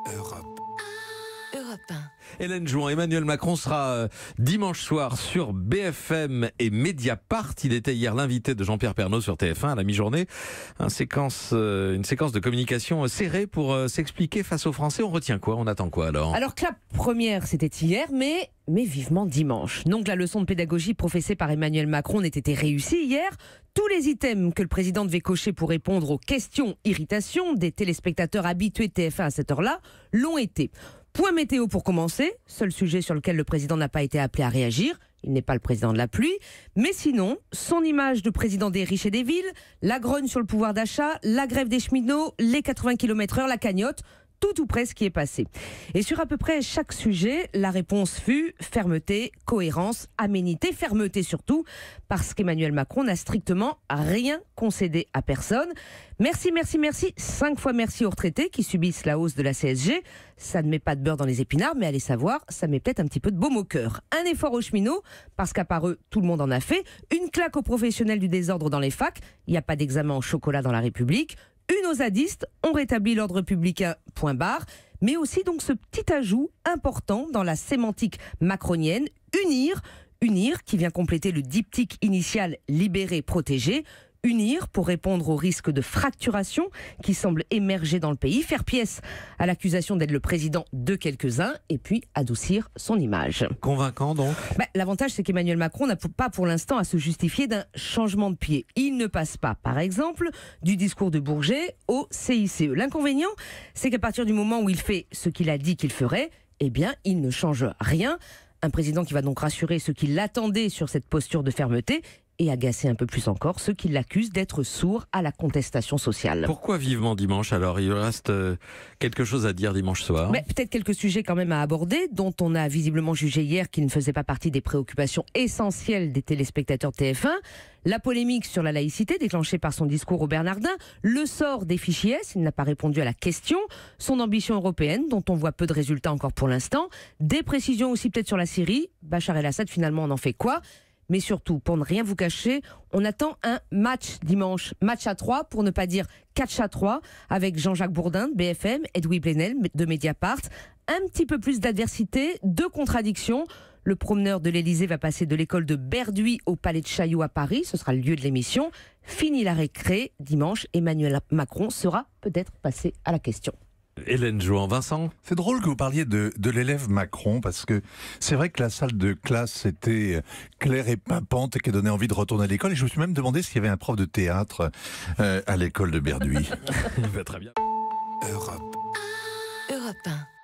Europe. Europe 1. Hélène Jouan, Emmanuel Macron sera dimanche soir sur BFM et Mediapart. Il était hier l'invité de Jean-Pierre Pernaut sur TF1 à la mi-journée. Une séquence de communication serrée pour s'expliquer face aux Français. On retient quoi? On attend quoi alors? Alors que la première, c'était hier, mais vivement dimanche. Donc la leçon de pédagogie professée par Emmanuel Macron n'ait été réussie hier. Tous les items que le président devait cocher pour répondre aux questions irritations des téléspectateurs habitués de TF1 à cette heure-là l'ont été. Point météo pour commencer, seul sujet sur lequel le président n'a pas été appelé à réagir. Il n'est pas le président de la pluie. Mais sinon, son image de président des riches et des villes, la grogne sur le pouvoir d'achat, la grève des cheminots, les 80 km/h, la cagnotte, tout ou presque qui est passé. Et sur à peu près chaque sujet, la réponse fut fermeté, cohérence, aménité, fermeté surtout, parce qu'Emmanuel Macron n'a strictement rien concédé à personne. Merci, 5 fois merci aux retraités qui subissent la hausse de la CSG. Ça ne met pas de beurre dans les épinards, mais allez savoir, ça met peut-être un petit peu de baume au cœur. Un effort aux cheminots, parce qu'à part eux, tout le monde en a fait. Une claque aux professionnels du désordre dans les facs. Il n'y a pas d'examen au chocolat dans la République. Une aux zadistes, on rétablit l'ordre publicain, point barre, mais aussi donc ce petit ajout important dans la sémantique macronienne, unir qui vient compléter le diptyque initial libéré, protégé, unir pour répondre au risque de fracturation qui semble émerger dans le pays, faire pièce à l'accusation d'être le président de quelques-uns et puis adoucir son image. Convaincant donc? L'avantage, c'est qu'Emmanuel Macron n'a pas pour l'instant à se justifier d'un changement de pied. Il ne passe pas, par exemple, du discours de Bourget au CICE. L'inconvénient, c'est qu'à partir du moment où il fait ce qu'il a dit qu'il ferait, eh bien, il ne change rien. Un président qui va donc rassurer ceux qui l'attendaient sur cette posture de fermeté et agacer un peu plus encore ceux qui l'accusent d'être sourd à la contestation sociale. Pourquoi vivement dimanche alors? Il reste quelque chose à dire dimanche soir. Peut-être quelques sujets quand même à aborder, dont on a visiblement jugé hier qu'ils ne faisaient pas partie des préoccupations essentielles des téléspectateurs de TF1. La polémique sur la laïcité déclenchée par son discours au Bernardin, le sort des fichiers S, il n'a pas répondu à la question, son ambition européenne dont on voit peu de résultats encore pour l'instant, des précisions aussi peut-être sur la Syrie, Bachar el-Assad finalement on en fait quoi? Mais surtout, pour ne rien vous cacher, on attend un match dimanche. Match à 3, pour ne pas dire catch à 3, avec Jean-Jacques Bourdin de BFM, Edoui Plenel de Mediapart. Un petit peu plus d'adversité, de contradictions. Le promeneur de l'Elysée va passer de l'école de Berduy au palais de Chaillot à Paris. Ce sera le lieu de l'émission. Fini la récré. Dimanche, Emmanuel Macron sera peut-être passé à la question. Hélène Jouan, Vincent? C'est drôle que vous parliez de l'élève Macron, parce que c'est vrai que la salle de classe était claire et pimpante et qui donnait envie de retourner à l'école. Et je me suis même demandé s'il y avait un prof de théâtre à l'école de Berduy. Très bien. Europe 1.